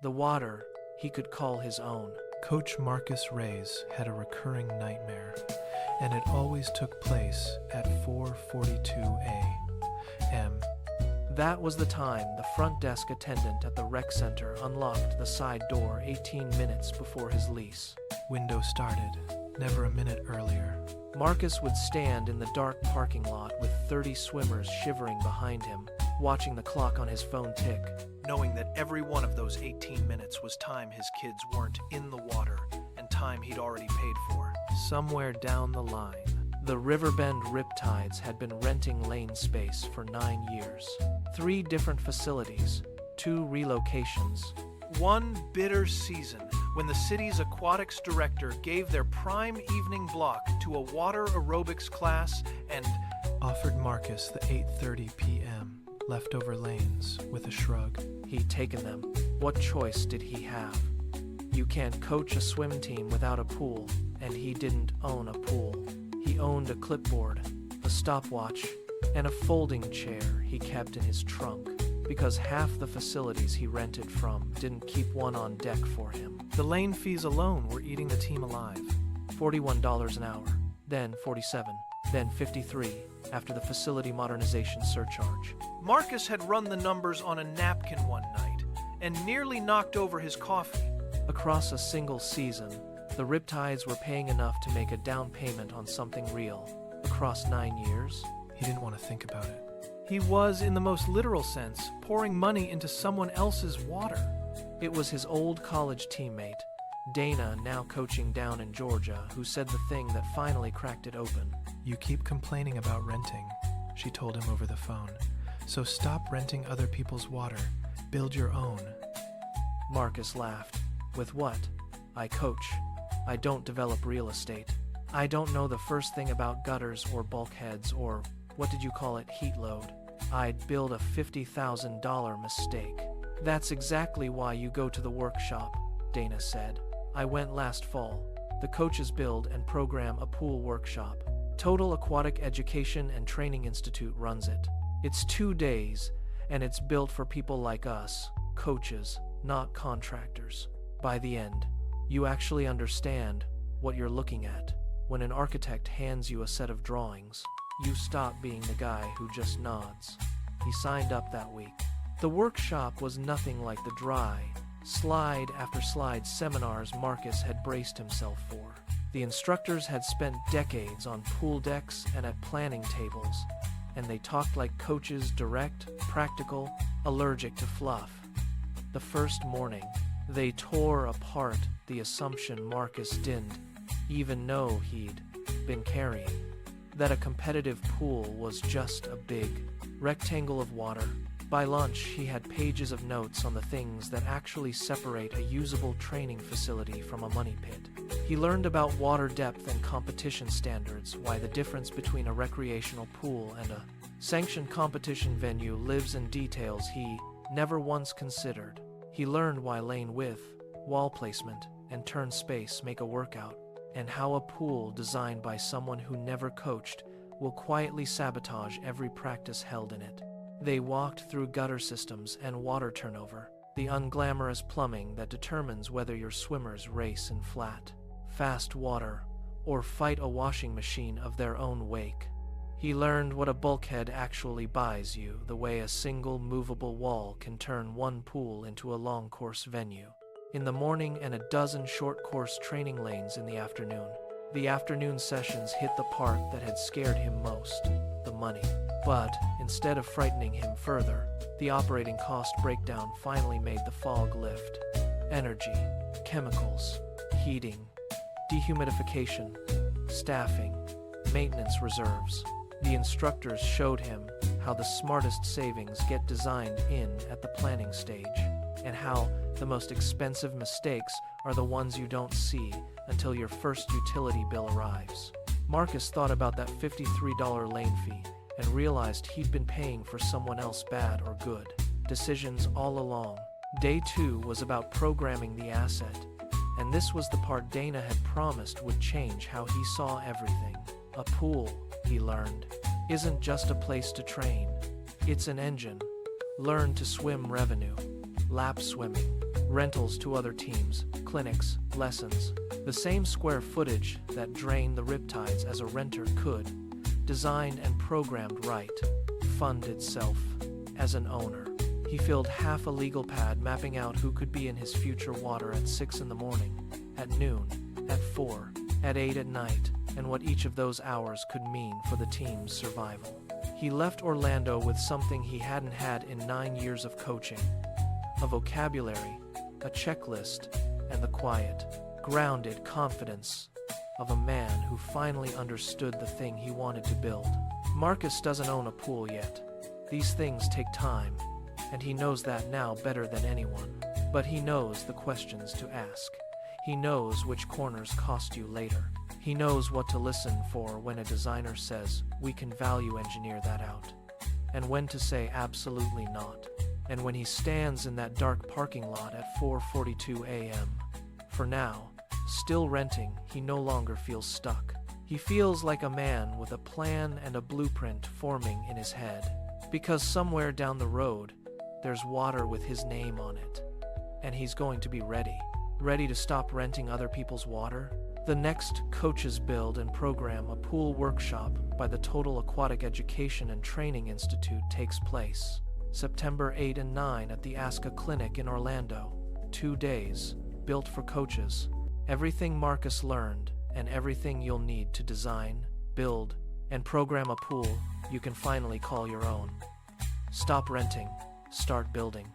The water he could call his own. Coach Marcus Reyes had a recurring nightmare, and it always took place at 4:42 a.m. That was the time the front desk attendant at the rec center unlocked the side door 18 minutes before his lease. Window started, never a minute earlier. Marcus would stand in the dark parking lot with 30 swimmers shivering behind him, watching the clock on his phone tick, knowing that every one of those 18 minutes was time his kids weren't in the water and time he'd already paid for. Somewhere down the line, the Riverbend Riptides had been renting lane space for 9 years. 3 different facilities, 2 relocations. One bitter season when the city's aquatics director gave their prime evening block to a water aerobics class and offered Marcus the 8:30 p.m. leftover lanes with a shrug. He'd taken them. What choice did he have? You can't coach a swim team without a pool, and he didn't own a pool. He owned a clipboard, a stopwatch, and a folding chair he kept in his trunk, because half the facilities he rented from didn't keep one on deck for him. The lane fees alone were eating the team alive. $41 an hour, then $47, then $53, after the facility modernization surcharge. Marcus had run the numbers on a napkin one night and nearly knocked over his coffee. Across a single season, the Riptides were paying enough to make a down payment on something real. Across 9 years? He didn't want to think about it. He was, in the most literal sense, pouring money into someone else's water. It was his old college teammate, Dana, now coaching down in Georgia, who said the thing that finally cracked it open. "You keep complaining about renting," she told him over the phone. "So stop renting other people's water. Build your own." Marcus laughed. With what? I coach. I don't develop real estate. I don't know the first thing about gutters or bulkheads or, what did you call it, heat load. I'd build a $50,000 mistake. That's exactly why you go to the workshop, Dana said. I went last fall. The coaches build and program a pool workshop. Total Aquatic Education and Training Institute runs it. It's 2 days, and it's built for people like us, coaches, not contractors. By the end, you actually understand what you're looking at. When an architect hands you a set of drawings, you stop being the guy who just nods. He signed up that week. The workshop was nothing like the dry, slide after slide seminars Marcus had braced himself for. The instructors had spent decades on pool decks and at planning tables, and they talked like coaches, direct, practical, allergic to fluff. The first morning, they tore apart the assumption Marcus didn't even know he'd been carrying, that a competitive pool was just a big rectangle of water. By lunch, he had pages of notes on the things that actually separate a usable training facility from a money pit. He learned about water depth and competition standards, why the difference between a recreational pool and a sanctioned competition venue lives in details he never once considered. He learned why lane width, wall placement, and turn space make a workout, and how a pool designed by someone who never coached will quietly sabotage every practice held in it. They walked through gutter systems and water turnover, the unglamorous plumbing that determines whether your swimmers race in flat, fast water, or fight a washing machine of their own wake. He learned what a bulkhead actually buys you, the way a single movable wall can turn one pool into a long course venue in the morning and a dozen short course training lanes in the afternoon. The afternoon sessions hit the part that had scared him most, the money. But instead of frightening him further, the operating cost breakdown finally made the fog lift. Energy, chemicals, heating, dehumidification, staffing, maintenance reserves. The instructors showed him how the smartest savings get designed in at the planning stage, and how the most expensive mistakes are the ones you don't see until your first utility bill arrives. Marcus thought about that $53 lane fee and realized he'd been paying for someone else, bad or good, decisions all along. Day 2 was about programming the asset, and this was the part Dana had promised would change how he saw everything. A pool, he learned, isn't just a place to train. It's an engine. Learn to swim revenue, lap swimming, rentals to other teams, clinics, lessons. The same square footage that drained the riptides as a renter could, designed and programmed right, fund itself as an owner. He filled half a legal pad mapping out who could be in his future water at 6 in the morning, at noon, at 4, at 8 at night, and what each of those hours could mean for the team's survival. He left Orlando with something he hadn't had in 9 years of coaching: a vocabulary, a checklist, and the quiet, grounded confidence of a man who finally understood the thing he wanted to build. Marcus doesn't own a pool yet. These things take time, and he knows that now better than anyone. But he knows the questions to ask. He knows which corners cost you later. He knows what to listen for when a designer says, "We can value engineer that out," and when to say absolutely not. And when he stands in that dark parking lot at 4:42 a.m., for now, still renting, he no longer feels stuck. He feels like a man with a plan and a blueprint forming in his head. Because somewhere down the road, there's water with his name on it. And he's going to be ready. Ready to stop renting other people's water? The next Coaches Build and Program a Pool workshop by the Total Aquatic Education and Training Institute takes place September 8 and 9 at the ASCA Clinic in Orlando. 2 days, built for coaches. Everything Marcus learned and everything you'll need to design, build, and program a pool you can finally call your own. Stop renting, start building.